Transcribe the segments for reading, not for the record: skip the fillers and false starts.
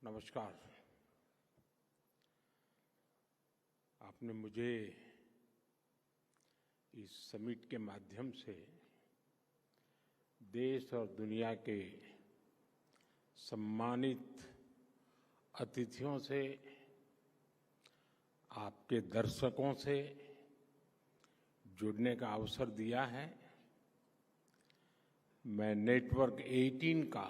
नमस्कार। आपने मुझे इस समिट के माध्यम से देश और दुनिया के सम्मानित अतिथियों से, आपके दर्शकों से जुड़ने का अवसर दिया है। मैं नेटवर्क 18 का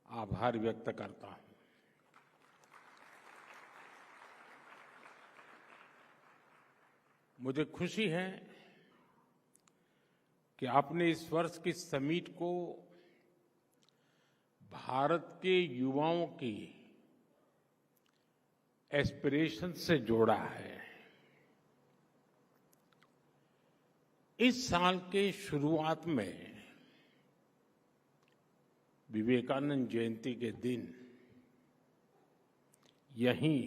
आभार व्यक्त करता हूं। मुझे खुशी है कि आपने इस वर्ष की समिट को भारत के युवाओं की एस्पिरेशन से जोड़ा है। इस साल के शुरुआत में विवेकानंद जयंती के दिन यहीं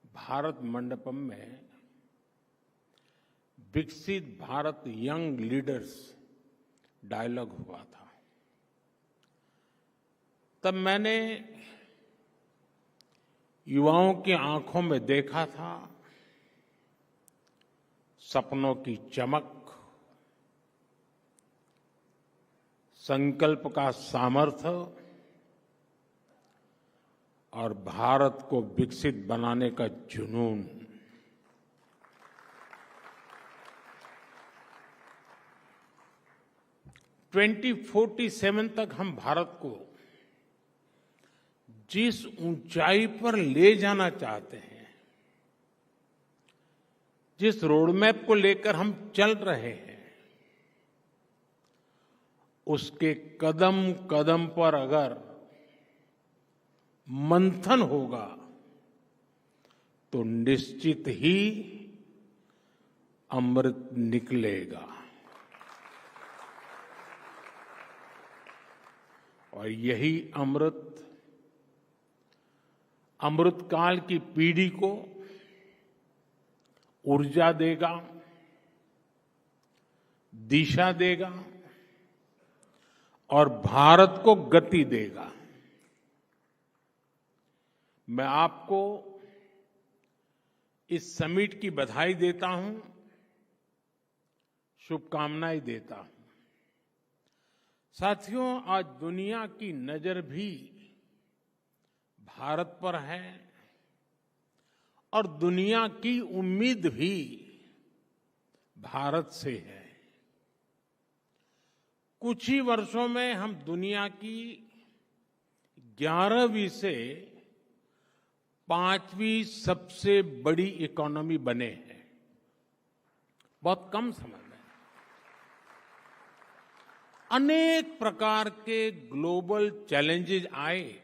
भारत मंडपम में विकसित भारत यंग लीडर्स डायलॉग हुआ था। तब मैंने युवाओं की आंखों में देखा था सपनों की चमक, संकल्प का सामर्थ्य और भारत को विकसित बनाने का जुनून। ट्वेंटी 47 तक हम भारत को जिस ऊंचाई पर ले जाना चाहते हैं, जिस रोडमैप को लेकर हम चल रहे हैं, उसके कदम कदम पर अगर मंथन होगा तो निश्चित ही अमृत निकलेगा। और यही अमृतकाल की पीढ़ी को ऊर्जा देगा, दिशा देगा और भारत को गति देगा। मैं आपको इस समिट की बधाई देता हूं, शुभकामनाएं देता हूं। साथियों, आज दुनिया की नजर भी भारत पर है और दुनिया की उम्मीद भी भारत से है। कुछ ही वर्षों में हम दुनिया की 11वीं से 5वीं सबसे बड़ी इकोनॉमी बने हैं। बहुत कम समय में अनेक प्रकार के ग्लोबल चैलेंजेस आए,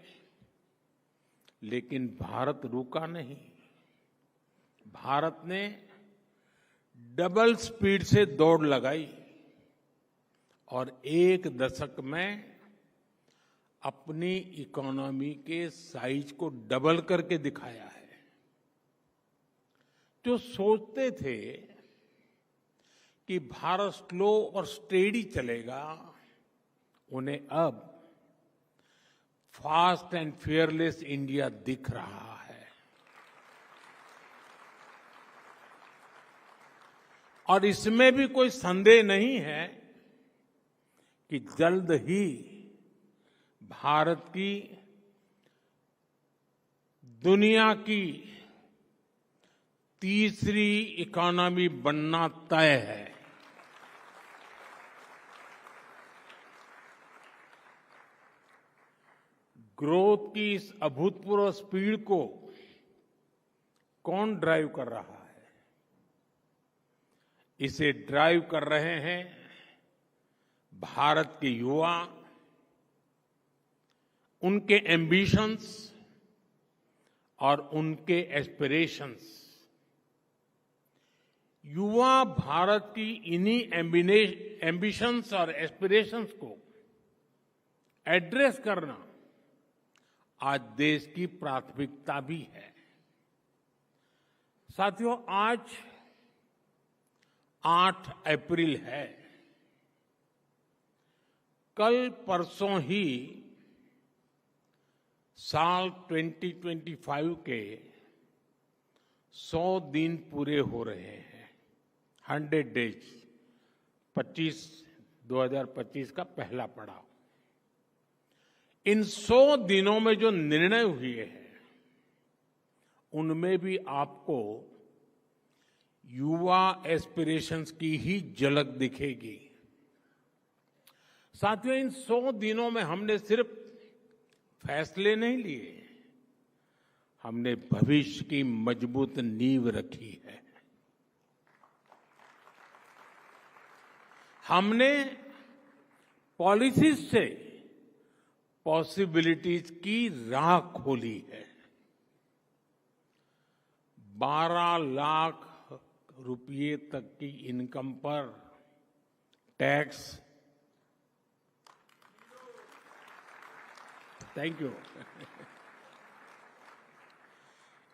लेकिन भारत रुका नहीं। भारत ने डबल स्पीड से दौड़ लगाई और एक दशक में अपनी इकोनॉमी के साइज को डबल करके दिखाया है। जो सोचते थे कि भारत स्लो और स्टेडी चलेगा, उन्हें अब फास्ट एंड फियरलेस इंडिया दिख रहा है। और इसमें भी कोई संदेह नहीं है कि जल्द ही भारत की दुनिया की तीसरी इकोनॉमी बनना तय है। ग्रोथ की इस अभूतपूर्व स्पीड को कौन ड्राइव कर रहा है? इसे ड्राइव कर रहे हैं भारत के युवा, उनके एम्बिशंस और उनके एस्पिरेशंस। युवा भारत की इन्हीं एम्बिशंस और एस्पिरेशंस को एड्रेस करना आज देश की प्राथमिकता भी है। साथियों, आज 8 अप्रैल है। कल परसों ही साल 2025 के 100 दिन पूरे हो रहे हैं। 100 डेज 2025 का पहला पड़ाव। इन 100 दिनों में जो निर्णय हुए हैं उनमें भी आपको युवा एस्पिरेशंस की ही झलक दिखेगी। साथियों, इन 100 दिनों में हमने सिर्फ फैसले नहीं लिए, हमने भविष्य की मजबूत नींव रखी है। हमने पॉलिसीज से पॉसिबिलिटीज की राह खोली है। 12 लाख रुपये तक की इनकम पर टैक्स, थैंक यू,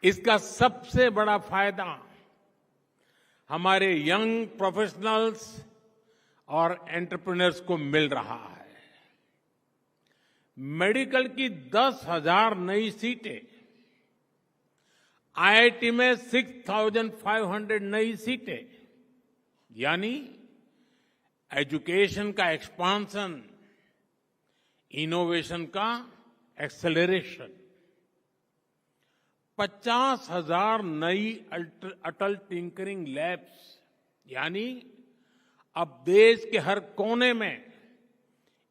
इसका सबसे बड़ा फायदा हमारे यंग प्रोफेशनल्स और एंटरप्रेन्योर्स को मिल रहा है। मेडिकल की 10,000 नई सीटें, आईआईटी में 6,500 नई सीटें, यानी एजुकेशन का एक्सपांशन, इनोवेशन का एक्सेलरेशन। 50,000 नई अटल टिंकरिंग लैब्स, यानी अब देश के हर कोने में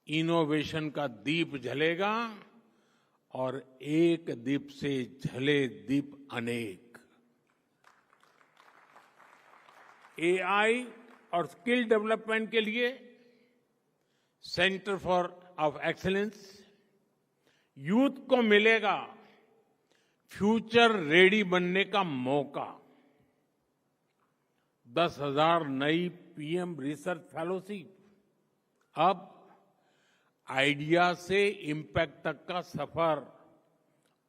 इनोवेशन का दीप जलेगा और एक दीप से जले दीप अनेक। एआई और स्किल डेवलपमेंट के लिए सेंटर ऑफ एक्सीलेंस, यूथ को मिलेगा फ्यूचर रेडी बनने का मौका। 10,000 नई पीएम रिसर्च फेलोशिप। अब आइडिया से इम्पैक्ट तक का सफर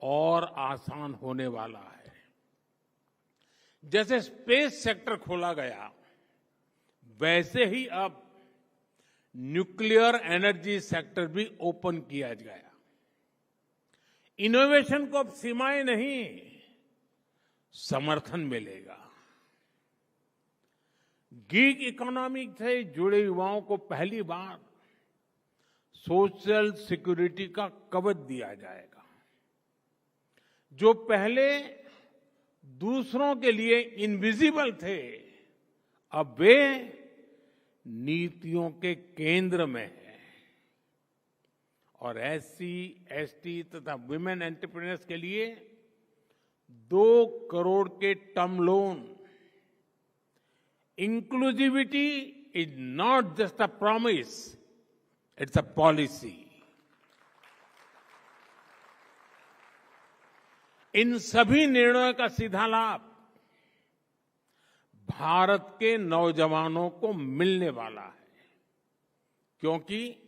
और आसान होने वाला है। जैसे स्पेस सेक्टर खोला गया, वैसे ही अब न्यूक्लियर एनर्जी सेक्टर भी ओपन किया गया। इनोवेशन को अब सीमाएं नहीं, समर्थन मिलेगा। गीग इकोनॉमी से जुड़े युवाओं को पहली बार सोशल सिक्योरिटी का कवच दिया जाएगा। जो पहले दूसरों के लिए इनविजिबल थे, अब वे नीतियों के केंद्र में हैं। और एससी, एसटी तथा वुमेन एंटरप्रेन्योर्स के लिए 2 करोड़ के term loan. Inclusivity is not just a promise, it's a policy. इन सभी निर्णयों का सीधा लाभ भारत के नौजवानों को मिलने वाला है, क्योंकि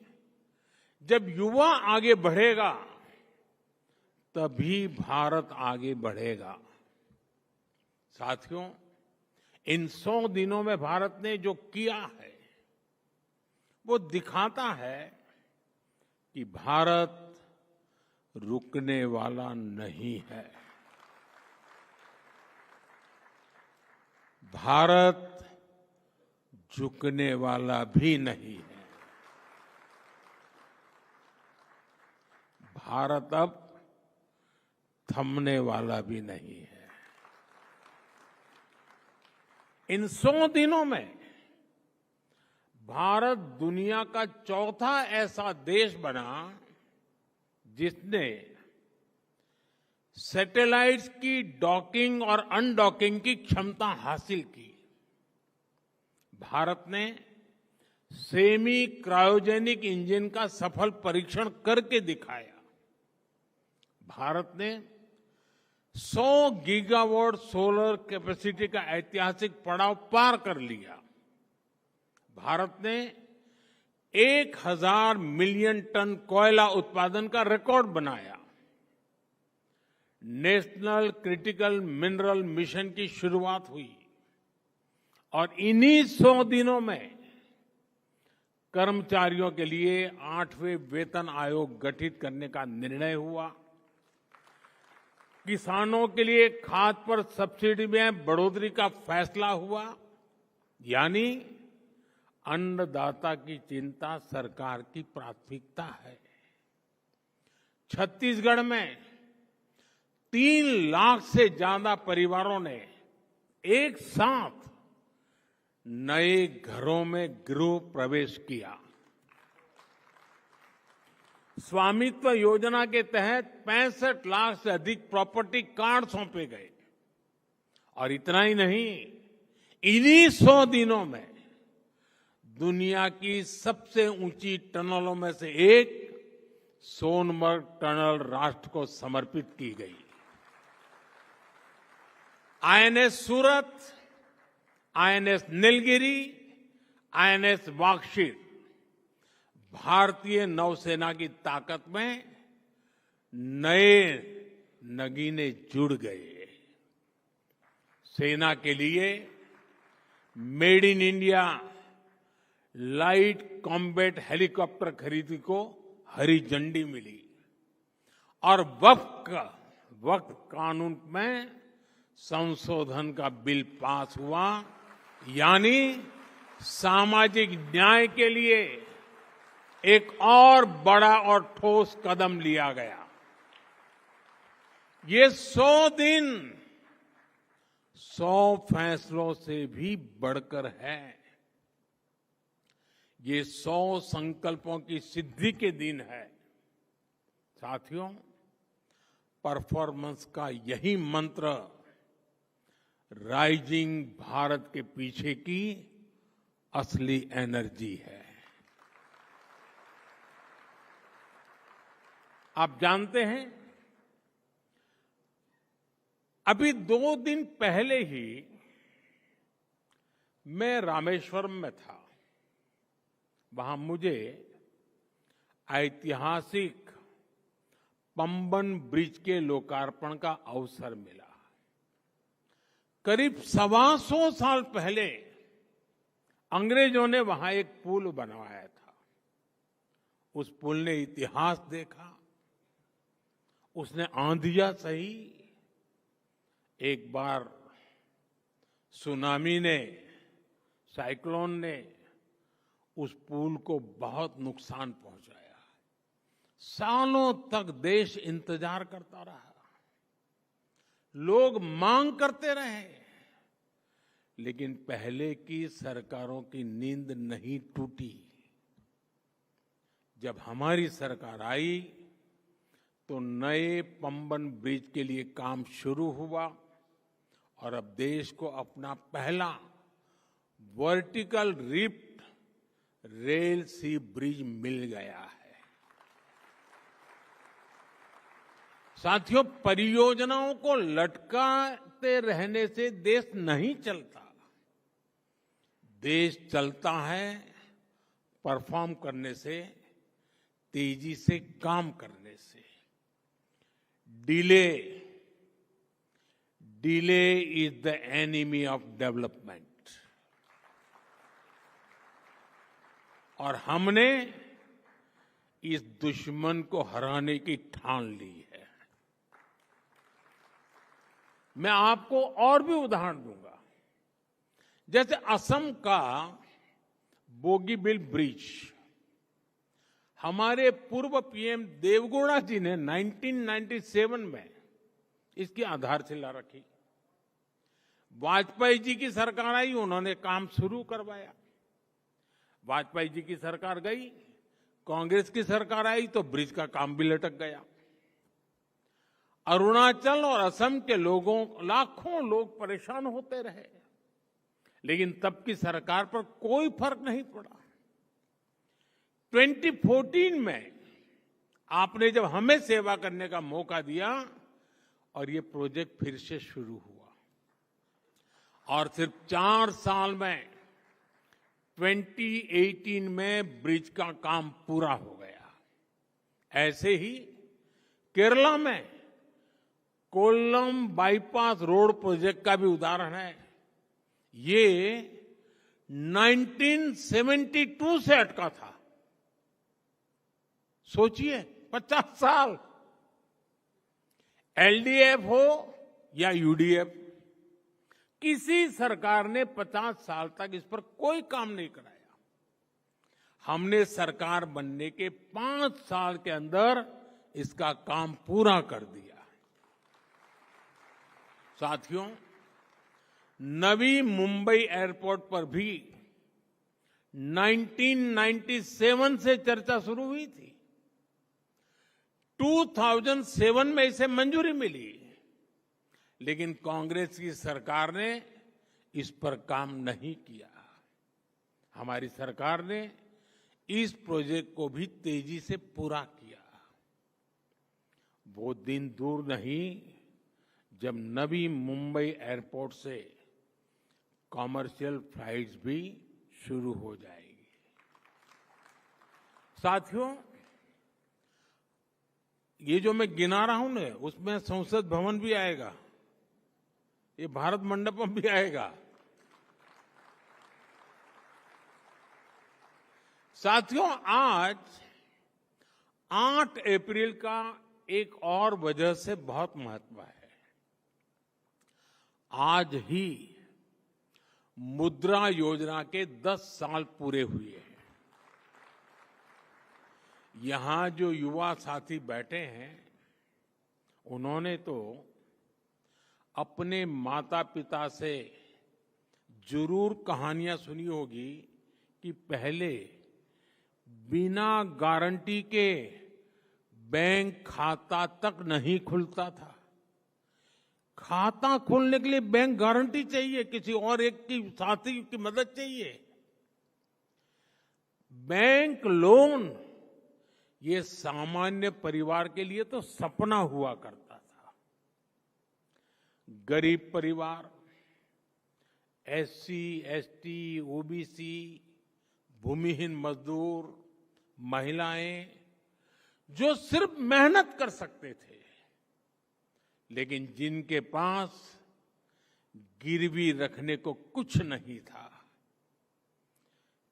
जब युवा आगे बढ़ेगा तभी भारत आगे बढ़ेगा। साथियों, इन 100 दिनों में भारत ने जो किया है वो दिखाता है कि भारत रुकने वाला नहीं है। भारत झुकने वाला भी नहीं है। भारत अब थमने वाला भी नहीं है। इन 100 दिनों में भारत दुनिया का चौथा ऐसा देश बना जिसने सैटेलाइट्स की डॉकिंग और अनडॉकिंग की क्षमता हासिल की। भारत ने सेमी क्रायोजेनिक इंजन का सफल परीक्षण करके दिखाया। भारत ने 100 गीगावाट सोलर कैपेसिटी का ऐतिहासिक पड़ाव पार कर लिया। भारत ने 1000 मिलियन टन कोयला उत्पादन का रिकॉर्ड बनाया। नेशनल क्रिटिकल मिनरल मिशन की शुरुआत हुई और इन्हीं 100 दिनों में कर्मचारियों के लिए 8वें वेतन आयोग गठित करने का निर्णय हुआ। किसानों के लिए खाद पर सब्सिडी में बढ़ोतरी का फैसला हुआ, यानी अन्नदाता की चिंता सरकार की प्राथमिकता है। छत्तीसगढ़ में 3 लाख से ज्यादा परिवारों ने एक साथ नए घरों में गृह प्रवेश किया। स्वामित्व योजना के तहत 65 लाख से अधिक प्रॉपर्टी कार्ड सौंपे गए। और इतना ही नहीं, इन्हीं 100 दिनों में दुनिया की सबसे ऊंची टनलों में से एक सोनमर्ग टनल राष्ट्र को समर्पित की गई। आईएनएस सूरत, आईएनएस नीलगिरी, आईएनएस वाक्षित भारतीय नौसेना की ताकत में नए नगीने जुड़ गए। सेना के लिए made in India light combat helicopter खरीदी को हरी झंडी मिली और वक्फ कानून में संशोधन का बिल पास हुआ, यानी सामाजिक न्याय के लिए एक और बड़ा और ठोस कदम लिया गया। ये 100 दिन 100 फैसलों से भी बढ़कर है। ये 100 संकल्पों की सिद्धि के दिन है। साथियों, परफॉर्मेंस का यही मंत्र राइजिंग भारत के पीछे की असली एनर्जी है। आप जानते हैं, अभी 2 दिन पहले ही मैं रामेश्वरम में था। वहां मुझे ऐतिहासिक पंबन ब्रिज के लोकार्पण का अवसर मिला। करीब 125 साल पहले अंग्रेजों ने वहां एक पुल बनवाया था। उस पुल ने इतिहास देखा, उसने आंधियां सही। एक बार सुनामी ने, साइक्लोन ने उस पुल को बहुत नुकसान पहुंचाया। सालों तक देश इंतजार करता रहा, लोग मांग करते रहे, लेकिन पहले की सरकारों की नींद नहीं टूटी। जब हमारी सरकार आई तो नए पंबन ब्रिज के लिए काम शुरू हुआ और अब देश को अपना पहला वर्टिकल रिफ्ट रेल सी ब्रिज मिल गया है। साथियों, परियोजनाओं को लटकाते रहने से देश नहीं चलता। देश चलता है परफॉर्म करने से, तेजी से काम करने से। Delay is the enemy of development. और हमने इस दुश्मन को हराने की ठान ली है। मैं आपको और भी उदाहरण दूंगा। जैसे असम का बोगीबिल ब्रिज, हमारे पूर्व पीएम देवगौड़ा जी ने 1997 में इसकी आधारशिला रखी। वाजपेयी जी की सरकार आई, उन्होंने काम शुरू करवाया। वाजपेयी जी की सरकार गई, कांग्रेस की सरकार आई तो ब्रिज का काम भी लटक गया। अरुणाचल और असम के लोगों, लाखों लोग परेशान होते रहे, लेकिन तब की सरकार पर कोई फर्क नहीं पड़ा। 2014 में आपने जब हमें सेवा करने का मौका दिया और ये प्रोजेक्ट फिर से शुरू हुआ, और सिर्फ 4 साल में 2018 में ब्रिज का काम पूरा हो गया। ऐसे ही केरला में कोल्लम बाईपास रोड प्रोजेक्ट का भी उदाहरण है। ये 1972 से अटका था। सोचिए, 50 साल। एलडीएफ हो या यूडीएफ, किसी सरकार ने 50 साल तक इस पर कोई काम नहीं कराया। हमने सरकार बनने के 5 साल के अंदर इसका काम पूरा कर दिया। साथियों, नवी मुंबई एयरपोर्ट पर भी 1997 से चर्चा शुरू हुई थी। 2007 में इसे मंजूरी मिली, लेकिन कांग्रेस की सरकार ने इस पर काम नहीं किया। हमारी सरकार ने इस प्रोजेक्ट को भी तेजी से पूरा किया। वो दिन दूर नहीं जब नवी मुंबई एयरपोर्ट से कॉमर्शियल फ्लाइट्स भी शुरू हो जाएगी। साथियों, ये जो मैं गिना रहा हूं ना, उसमें संसद भवन भी आएगा, ये भारत मंडपम भी आएगा। साथियों, आज 8 अप्रैल का एक और वजह से बहुत महत्व है। आज ही मुद्रा योजना के 10 साल पूरे हुए हैं। यहां जो युवा साथी बैठे हैं, उन्होंने तो अपने माता पिता से जरूर कहानियां सुनी होगी कि पहले बिना गारंटी के बैंक खाता तक नहीं खुलता था। खाता खोलने के लिए बैंक गारंटी चाहिए, किसी और एक की साथी की मदद चाहिए। बैंक लोन ये सामान्य परिवार के लिए तो सपना हुआ करता था। गरीब परिवार, एससी, एसटी, ओबीसी, भूमिहीन मजदूर, महिलाएं, जो सिर्फ मेहनत कर सकते थे, लेकिन जिनके पास गिरवी रखने को कुछ नहीं था,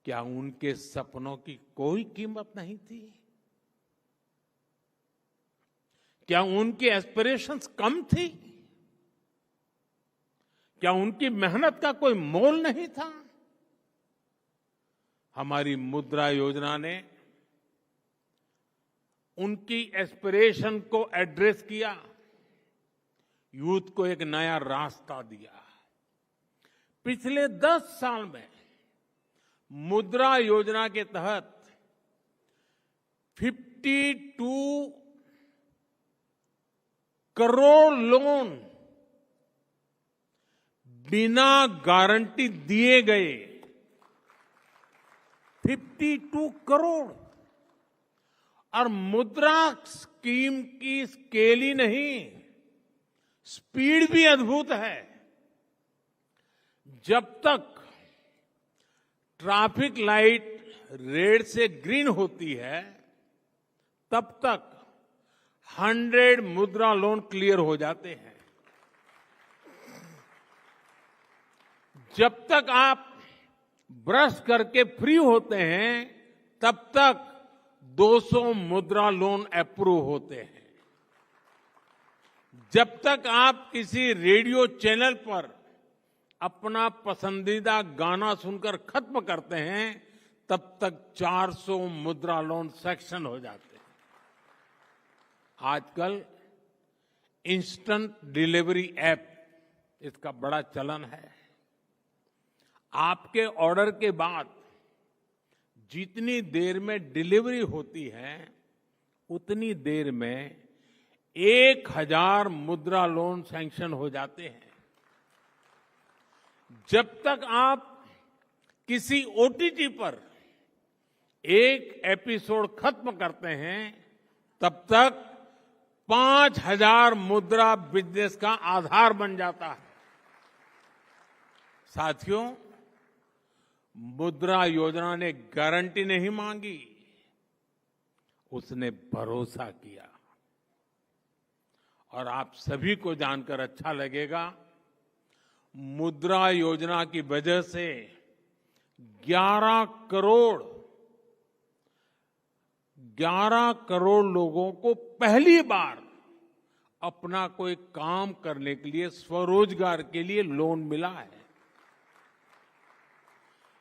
क्या उनके सपनों की कोई कीमत नहीं थी? क्या उनकी एस्पिरेशंस कम थी? क्या उनकी मेहनत का कोई मोल नहीं था? हमारी मुद्रा योजना ने उनकी एस्पिरेशन को एड्रेस किया, यूथ को एक नया रास्ता दिया। पिछले 10 साल में मुद्रा योजना के तहत 52 करोड़ लोन बिना गारंटी दिए गए। 52 करोड़। और मुद्रा स्कीम की स्केल ही नहीं, स्पीड भी अद्भुत है। जब तक ट्रैफिक लाइट रेड से ग्रीन होती है, तब तक 100 मुद्रा लोन क्लियर हो जाते हैं। जब तक आप ब्रश करके फ्री होते हैं, तब तक 200 मुद्रा लोन अप्रूव होते हैं। जब तक आप किसी रेडियो चैनल पर अपना पसंदीदा गाना सुनकर खत्म करते हैं, तब तक 400 मुद्रा लोन सैंक्शन हो जाते हैं। आजकल इंस्टेंट डिलीवरी ऐप, इसका बड़ा चलन है। आपके ऑर्डर के बाद जितनी देर में डिलीवरी होती है, उतनी देर में 1000 मुद्रा लोन सैंक्शन हो जाते हैं। जब तक आप किसी ओटीटी पर एक एपिसोड खत्म करते हैं, तब तक 5000 मुद्रा बिजनेस का आधार बन जाता है। साथियों, मुद्रा योजना ने गारंटी नहीं मांगी, उसने भरोसा किया। और आप सभी को जानकर अच्छा लगेगा, मुद्रा योजना की वजह से 11 करोड़ लोगों को पहली बार अपना कोई काम करने के लिए, स्वरोजगार के लिए लोन मिला है।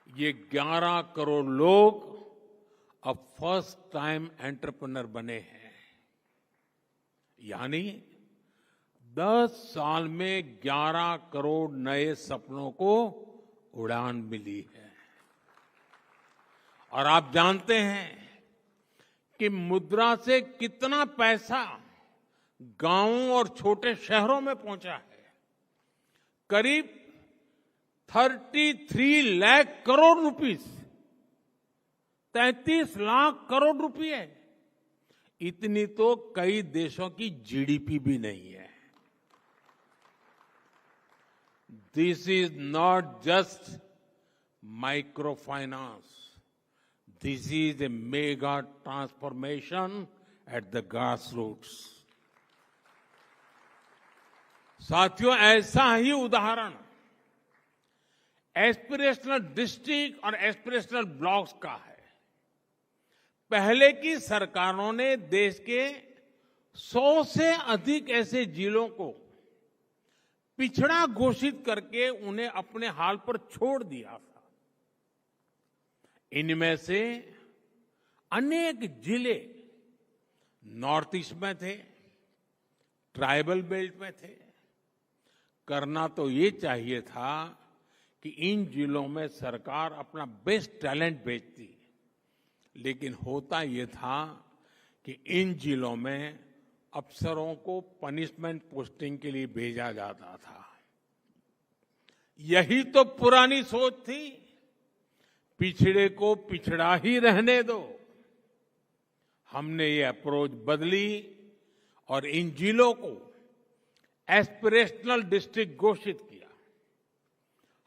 ये 11 करोड़ लोग अब फर्स्ट टाइम एंटरप्रेन्योर बने हैं, यानी 10 साल में 11 करोड़ नए सपनों को उड़ान मिली है। और आप जानते हैं कि मुद्रा से कितना पैसा गांवों और छोटे शहरों में पहुंचा है। करीब 33 लाख करोड़ रुपीस, 33 लाख करोड़ रुपए, इतनी तो कई देशों की जीडीपी भी नहीं है। This is not just micro finance, this is a mega transformation at the grass roots. साथियों, ऐसा ही उदाहरण एस्पिरेशनल डिस्ट्रिक्ट और एस्पिरेशनल ब्लॉक्स का है। पहले की सरकारों ने देश के 100 से अधिक ऐसे जिलों को पिछड़ा घोषित करके उन्हें अपने हाल पर छोड़ दिया था। इनमें से अनेक जिले नॉर्थ ईस्ट में थे, ट्राइबल बेल्ट में थे। करना तो ये चाहिए था कि इन जिलों में सरकार अपना बेस्ट टैलेंट भेजती, लेकिन होता ये था कि इन जिलों में अफसरों को पनिशमेंट पोस्टिंग के लिए भेजा जाता था। यही तो पुरानी सोच थी, पिछड़े को पिछड़ा ही रहने दो। हमने ये अप्रोच बदली और इन जिलों को एस्पिरेशनल डिस्ट्रिक्ट घोषित किया।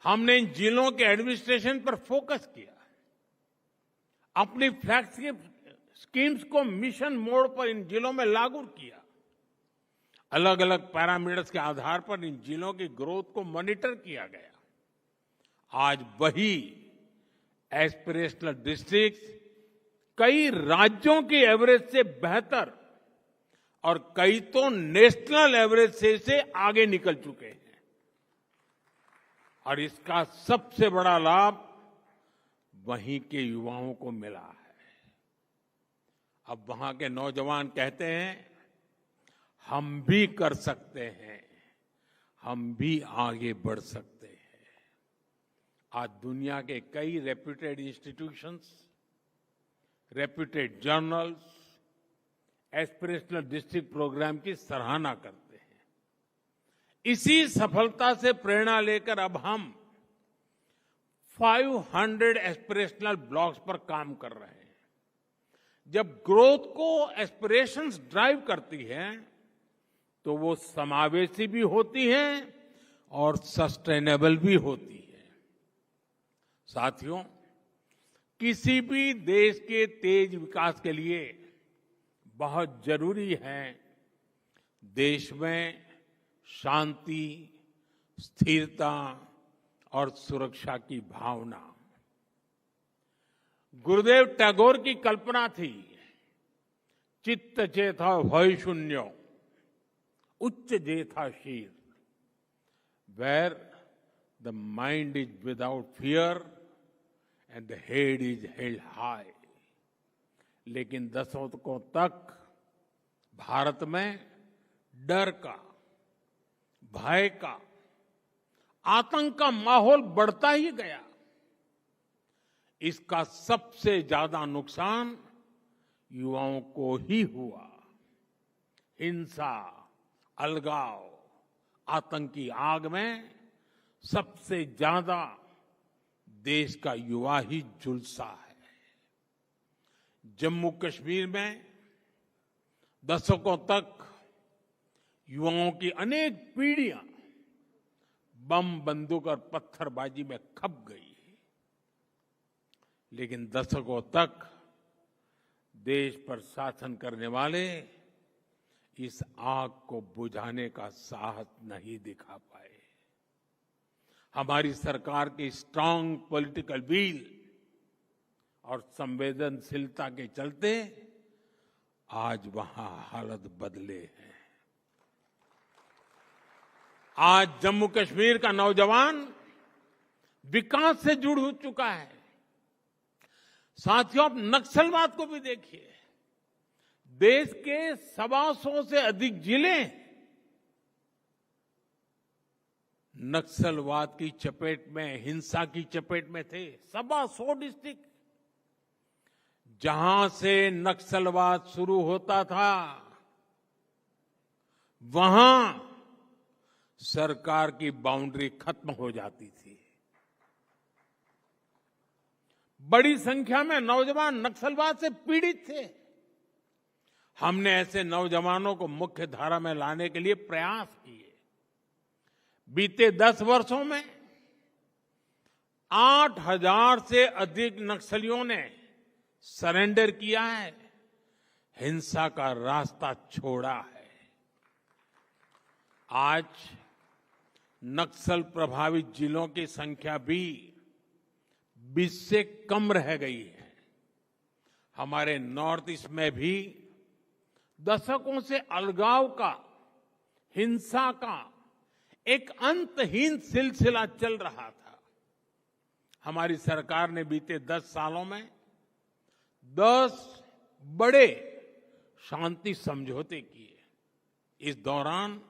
हमने इन जिलों के एडमिनिस्ट्रेशन पर फोकस किया, अपनी फ्लैगशिप स्कीम्स को मिशन मोड पर इन जिलों में लागू किया। अलग अलग पैरामीटर्स के आधार पर इन जिलों की ग्रोथ को मॉनिटर किया गया। आज वही एस्पिरेशनल डिस्ट्रिक्ट कई राज्यों की एवरेज से बेहतर और कई तो नेशनल एवरेज से आगे निकल चुके हैं। और इसका सबसे बड़ा लाभ वहीं के युवाओं को मिला है। अब वहां के नौजवान कहते हैं, हम भी कर सकते हैं, हम भी आगे बढ़ सकते हैं। आज दुनिया के कई reputed institutions, reputed journals aspirational district programme की सराहना करते हैं। इसी सफलता से प्रेरणा लेकर अब हम 500 एस्पिरेशनल ब्लॉक्स पर काम कर रहे हैं। जब ग्रोथ को एस्पिरेशंस ड्राइव करती हैं, तो वो समावेशी भी होती हैं और सस्टेनेबल भी होती है। साथियों, किसी भी देश के तेज विकास के लिए बहुत जरूरी है देश में शांति, स्थिरता और सुरक्षा की भावना। गुरुदेव टैगोर की कल्पना थी, चित्त चेता भय शून्य, उच्च जेथा शीर, where the mind is without fear and the head is held high. लेकिन दशकों तक भारत में डर का, भय का, आतंक का माहौल बढ़ता ही गया। इसका सबसे ज्यादा नुकसान युवाओं को ही हुआ। हिंसा, अलगाव, आतंकी आग में सबसे ज्यादा देश का युवा ही झुलसा है। जम्मू कश्मीर में दशकों तक युवाओं की अनेक पीढ़ियां बम, बंदूक और पत्थरबाजी में खप गई। लेकिन दशकों तक देश पर शासन करने वाले इस आग को बुझाने का साहस नहीं दिखा पाए। हमारी सरकार की स्ट्रांग पॉलिटिकल विल और संवेदनशीलता के चलते आज वहां हालत बदले हैं। आज जम्मू कश्मीर का नौजवान विकास से जुड़ हो चुका है। साथियों, आप नक्सलवाद को भी देखिए। देश के 125 से अधिक जिले नक्सलवाद की चपेट में, हिंसा की चपेट में थे। 125 डिस्ट्रिक्ट। जहां से नक्सलवाद शुरू होता था, वहां सरकार की बाउंड्री खत्म हो जाती थी। बड़ी संख्या में नौजवान नक्सलवाद से पीड़ित थे। हमने ऐसे नौजवानों को मुख्य धारा में लाने के लिए प्रयास किए। बीते 10 वर्षों में 8,000 से अधिक नक्सलियों ने सरेंडर किया है, हिंसा का रास्ता छोड़ा है। आज नक्सल प्रभावित जिलों की संख्या भी 20 से कम रह गई है। हमारे नॉर्थ ईस्ट में भी दशकों से अलगाव का, हिंसा का एक अंतहीन सिलसिला चल रहा था। हमारी सरकार ने बीते 10 सालों में 10 बड़े शांति समझौते किए। इस दौरान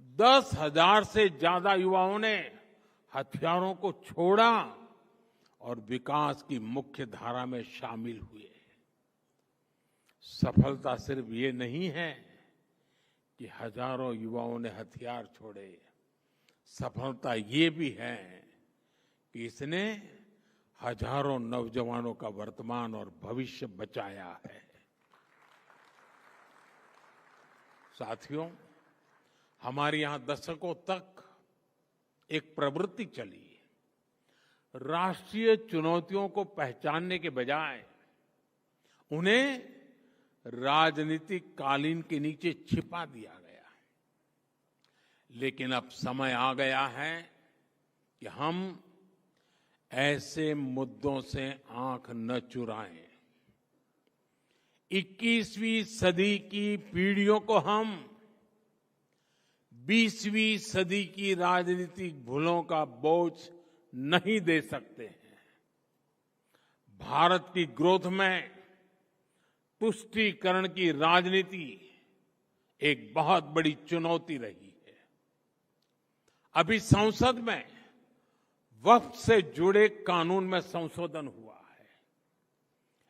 10,000 से ज्यादा युवाओं ने हथियारों को छोड़ा और विकास की मुख्य धारा में शामिल हुए। सफलता सिर्फ ये नहीं है कि हजारों युवाओं ने हथियार छोड़े। सफलता ये भी है कि इसने हजारों नौजवानों का वर्तमान और भविष्य बचाया है। साथियों, हमारे यहां दशकों तक एक प्रवृत्ति चली। राष्ट्रीय चुनौतियों को पहचानने के बजाय उन्हें राजनीतिक कालीन के नीचे छिपा दिया गया। लेकिन अब समय आ गया है कि हम ऐसे मुद्दों से आंख न चुराएं। 21वीं सदी की पीढ़ियों को हम 20वीं सदी की राजनीतिक भूलों का बोझ नहीं दे सकते हैं। भारत की ग्रोथ में तुष्टीकरण की राजनीति एक बहुत बड़ी चुनौती रही है। अभी संसद में वक्फ से जुड़े कानून में संशोधन हुआ है।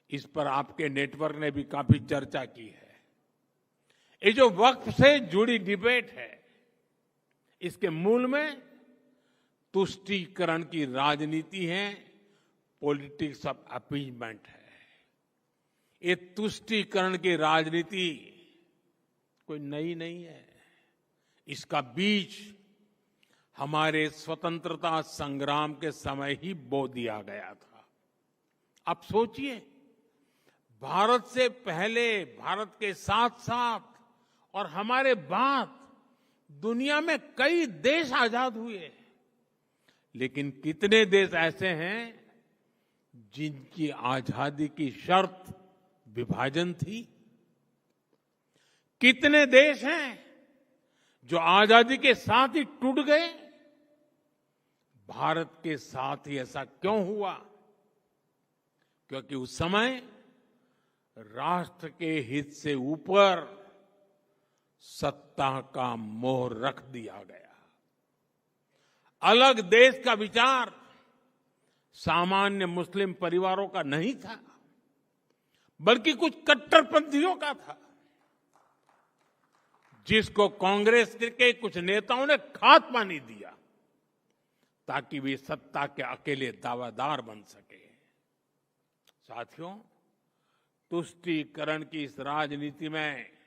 इस पर आपके नेटवर्क ने भी काफी चर्चा की है। ये जो वक्फ से जुड़ी डिबेट है, इसके मूल में तुष्टीकरण की राजनीति है, पॉलिटिक्स ऑफ अपीजमेंट है। ये तुष्टीकरण की राजनीति कोई नई नहीं है। इसका बीज हमारे स्वतंत्रता संग्राम के समय ही बो दिया गया था। अब सोचिए, भारत से पहले, भारत के साथ साथ और हमारे बाद दुनिया में कई देश आजाद हुए, लेकिन कितने देश ऐसे हैं जिनकी आजादी की शर्त विभाजन थी? कितने देश हैं जो आजादी के साथ ही टूट गए? भारत के साथ ही ऐसा क्यों हुआ? क्योंकि उस समय राष्ट्र के हित से ऊपर सत्ता का मोह रख दिया गया। अलग देश का विचार सामान्य मुस्लिम परिवारों का नहीं था, बल्कि कुछ कट्टरपंथियों का था, जिसको कांग्रेस के कुछ नेताओं ने खात्मा नहीं दिया ताकि वे सत्ता के अकेले दावेदार बन सके। साथियों, तुष्टीकरण की इस राजनीति में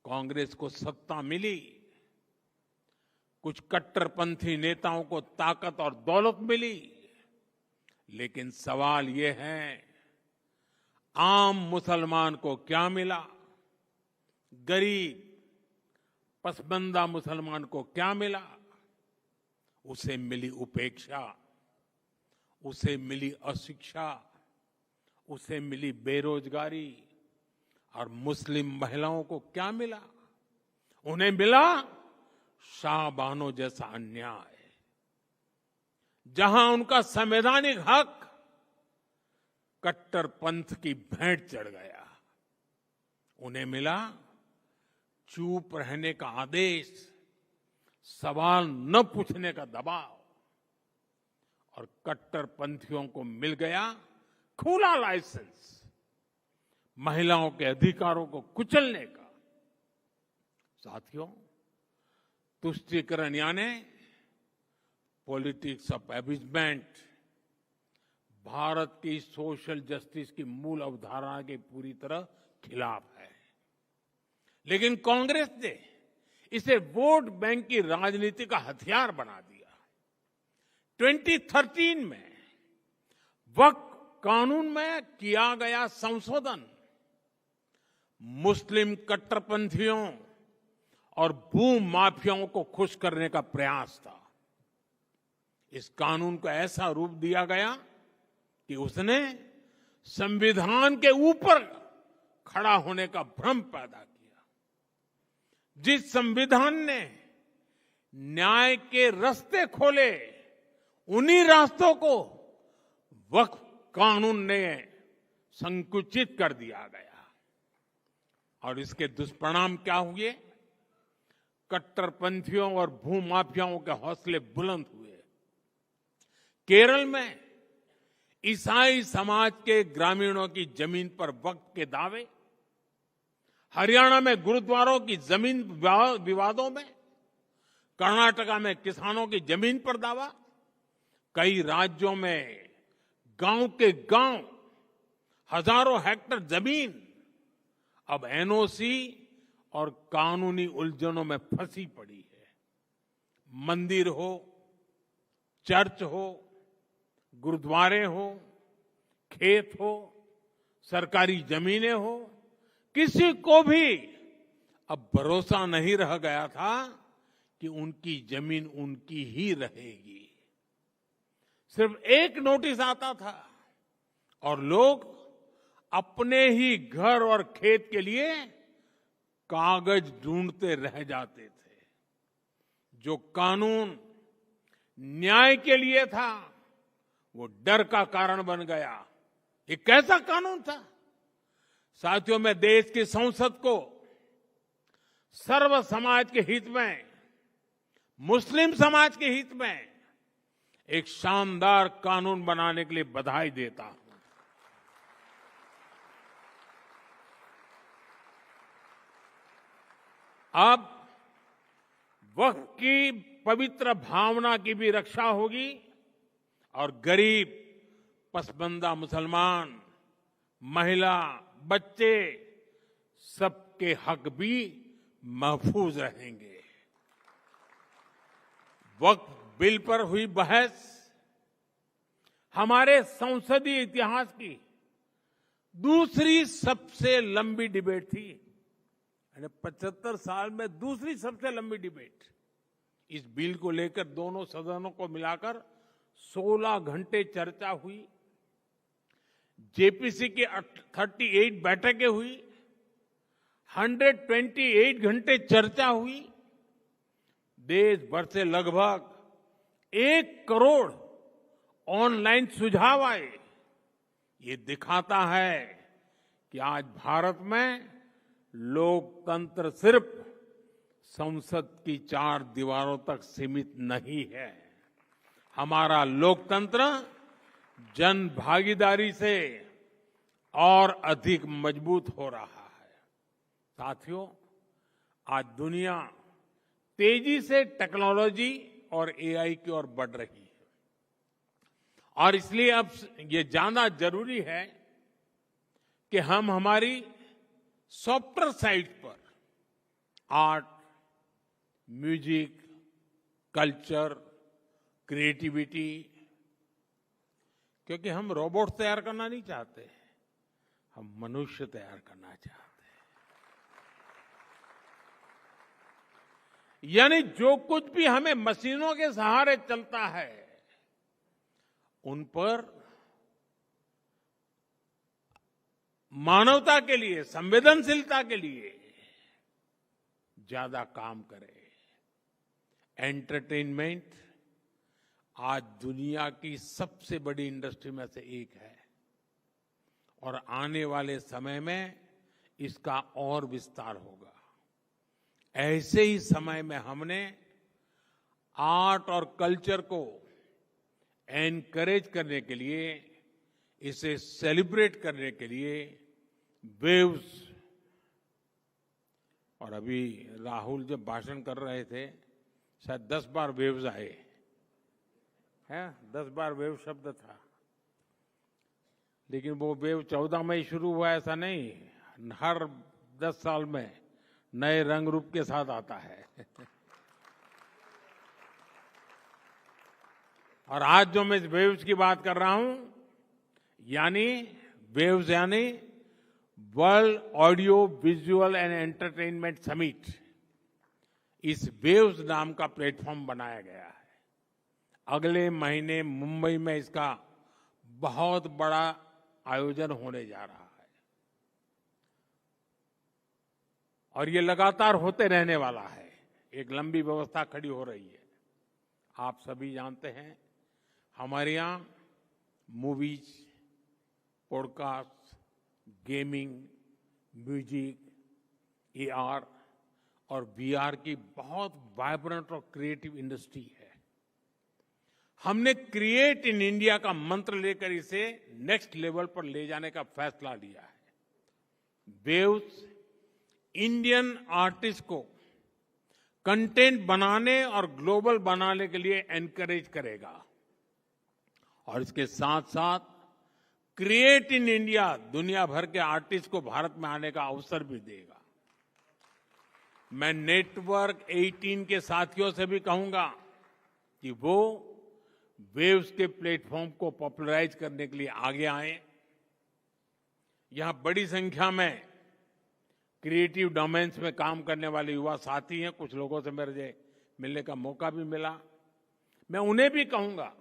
कांग्रेस को सत्ता मिली, कुछ कट्टरपंथी नेताओं को ताकत और दौलत मिली, लेकिन सवाल ये है, आम मुसलमान को क्या मिला? गरीब पसबंदा मुसलमान को क्या मिला? उसे मिली उपेक्षा, उसे मिली अशिक्षा, उसे मिली बेरोजगारी। और मुस्लिम महिलाओं को क्या मिला? उन्हें मिला शाहबानो जैसा अन्याय, जहां उनका संवैधानिक हक कट्टरपंथ की भेंट चढ़ गया, उन्हें मिला चुप रहने का आदेश, सवाल न पूछने का दबाव, और कट्टरपंथियों को मिल गया खुला लाइसेंस महिलाओं के अधिकारों को कुचलने का। साथियों, तुष्टीकरण यानी पॉलिटिक्स ऑफ एबिजमेंट भारत की सोशल जस्टिस की मूल अवधारणा के पूरी तरह खिलाफ है। लेकिन कांग्रेस ने इसे वोट बैंक की राजनीति का हथियार बना दिया। 2013 में वक्फ कानून में किया गया संशोधन मुस्लिम कट्टरपंथियों और भूमाफियाओं को खुश करने का प्रयास था। इस कानून को ऐसा रूप दिया गया कि उसने संविधान के ऊपर खड़ा होने का भ्रम पैदा किया। जिस संविधान ने न्याय के रास्ते खोले, उन्हीं रास्तों को वक्फ कानून ने संकुचित कर दिया गया, और इसके दुष्परिणाम क्या हुए? कट्टरपंथियों और भूमाफियाओं के हौसले बुलंद हुए। केरल में ईसाई समाज के ग्रामीणों की जमीन पर वक्फ के दावे, हरियाणा में गुरुद्वारों की जमीन विवादों में, कर्नाटका में किसानों की जमीन पर दावा, कई राज्यों में गांव के गांव हजारों हेक्टेयर जमीन अब एनओसी और कानूनी उलझनों में फंसी पड़ी है। मंदिर हो, चर्च हो, गुरुद्वारे हो, खेत हो, सरकारी जमीनें हो, किसी को भी अब भरोसा नहीं रह गया था कि उनकी जमीन उनकी ही रहेगी। सिर्फ एक नोटिस आता था और लोग अपने ही घर और खेत के लिए कागज ढूंढते रह जाते थे। जो कानून न्याय के लिए था, वो डर का कारण बन गया। ये कैसा कानून था? साथियों, मैं देश की संसद को सर्व समाज के हित में, मुस्लिम समाज के हित में एक शानदार कानून बनाने के लिए बधाई देता हूं। अब वक्फ की पवित्र भावना की भी रक्षा होगी और गरीब, पसमानदा मुसलमान, महिला, बच्चे, सबके हक भी महफूज रहेंगे। वक्फ बिल पर हुई बहस हमारे संसदीय इतिहास की दूसरी सबसे लंबी डिबेट थी। 75 साल में दूसरी सबसे लंबी डिबेट। इस बिल को लेकर दोनों सदनों को मिलाकर 16 घंटे चर्चा हुई। जेपीसी की 38 बैठकें हुई, 128 घंटे चर्चा हुई। देश भर से लगभग 1 करोड़ ऑनलाइन सुझाव आए। ये दिखाता है कि आज भारत में लोकतंत्र सिर्फ संसद की 4 दीवारों तक सीमित नहीं है। हमारा लोकतंत्र जन भागीदारी से और अधिक मजबूत हो रहा है। साथियों, आज दुनिया तेजी से टेक्नोलॉजी और एआई की ओर बढ़ रही है, और इसलिए अब ये जानना जरूरी है कि हम हमारी सॉफ्टवेयर साइट पर आर्ट, म्यूजिक, कल्चर, क्रिएटिविटी, क्योंकि हम रोबोट तैयार करना नहीं चाहते, हम मनुष्य तैयार करना चाहते हैं। यानी जो कुछ भी हमें मशीनों के सहारे चलता है, उन पर मानवता के लिए, संवेदनशीलता के लिए ज्यादा काम करें। एंटरटेनमेंट आज दुनिया की सबसे बड़ी इंडस्ट्री में से एक है और आने वाले समय में इसका और विस्तार होगा। ऐसे ही समय में हमने आर्ट और कल्चर को एनकरेज करने के लिए, इसे सेलिब्रेट करने के लिए वेव्स, और अभी राहुल जब भाषण कर रहे थे शायद 10 बार वेव्स आए हैं, 10 बार वेव शब्द था, लेकिन वो वेव 14 में ही शुरू हुआ ऐसा नहीं, हर 10 साल में नए रंग रूप के साथ आता है। और आज जो मैं वेव्स की बात कर रहा हूं, यानी वेव्स यानी world audio visual and entertainment summit, इस वेव्स नाम का प्लेटफॉर्म बनाया गया है। अगले महीने मुंबई में इसका बहुत बड़ा आयोजन होने जा रहा है और ये लगातार होते रहने वाला है। एक लंबी व्यवस्था खड़ी हो रही है। आप सभी जानते हैं हमारे यहां movies, podcast, gaming, music, AR और वीआर की बहुत वाइब्रेंट और क्रिएटिव इंडस्ट्री है। हमने क्रिएट इन इंडिया का मंत्र लेकर इसे नेक्स्ट लेवल पर ले जाने का फैसला लिया है। वेव्स इंडियन आर्टिस्ट को कंटेंट बनाने और ग्लोबल बनाने के लिए एनकरेज करेगा और इसके साथ साथ क्रिएट इन इंडिया दुनिया भर के आर्टिस्ट को भारत में आने का अवसर भी देगा। मैं नेटवर्क 18 के साथियों से भी कहूंगा कि वो वेव्स के प्लेटफॉर्म को पॉपुलराइज करने के लिए आगे आए। यहां बड़ी संख्या में क्रिएटिव डोमेन्स में काम करने वाले युवा साथी हैं। कुछ लोगों से मेरे मिलने का मौका भी मिला। मैं उन्हें भी कहूंगा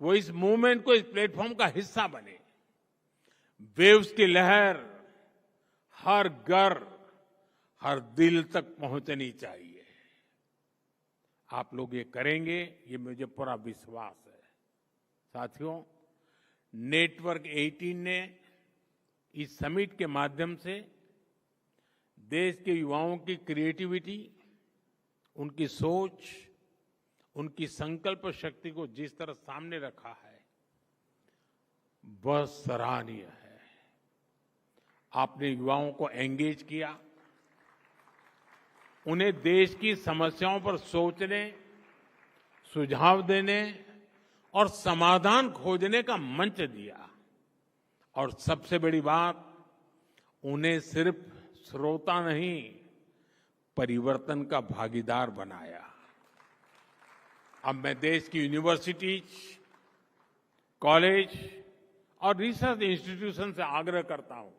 वो इस मूवमेंट को, इस प्लेटफॉर्म का हिस्सा बने। वेव्स की लहर हर घर, हर दिल तक पहुंचनी चाहिए। आप लोग ये करेंगे, ये मुझे पूरा विश्वास है। साथियों, नेटवर्क 18 ने इस समिट के माध्यम से देश के युवाओं की क्रिएटिविटी, उनकी सोच, उनकी संकल्प शक्ति को जिस तरह सामने रखा है वह सराहनीय है। आपने युवाओं को एंगेज किया, उन्हें देश की समस्याओं पर सोचने, सुझाव देने और समाधान खोजने का मंच दिया और सबसे बड़ी बात, उन्हें सिर्फ श्रोता नहीं, परिवर्तन का भागीदार बनाया। अब मैं देश की यूनिवर्सिटीज, कॉलेज और रिसर्च इंस्टीट्यूशन से आग्रह करता हूं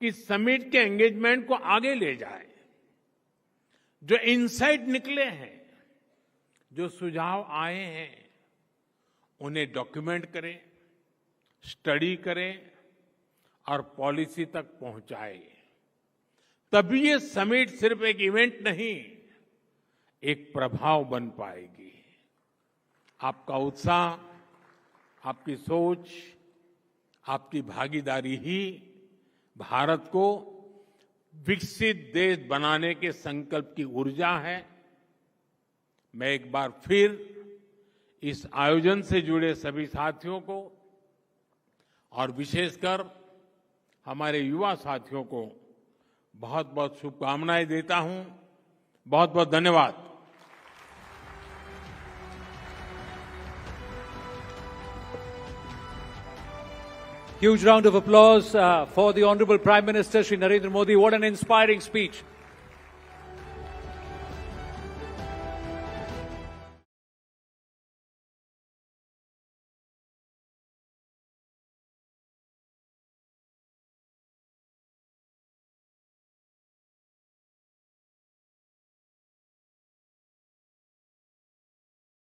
कि समिट के एंगेजमेंट को आगे ले जाए। जो इनसाइट निकले हैं, जो सुझाव आए हैं, उन्हें डॉक्यूमेंट करें, स्टडी करें और पॉलिसी तक पहुंचाए। तभी ये समिट सिर्फ एक इवेंट नहीं, एक प्रभाव बन पाएगी। आपका उत्साह, आपकी सोच, आपकी भागीदारी ही भारत को विकसित देश बनाने के संकल्प की ऊर्जा है। मैं एक बार फिर इस आयोजन से जुड़े सभी साथियों को और विशेषकर हमारे युवा साथियों को बहुत बहुत शुभकामनाएं देता हूं। बहुत बहुत धन्यवाद। Huge round of applause for the Honorable Prime Minister Shri Narendra Modi. What an inspiring speech.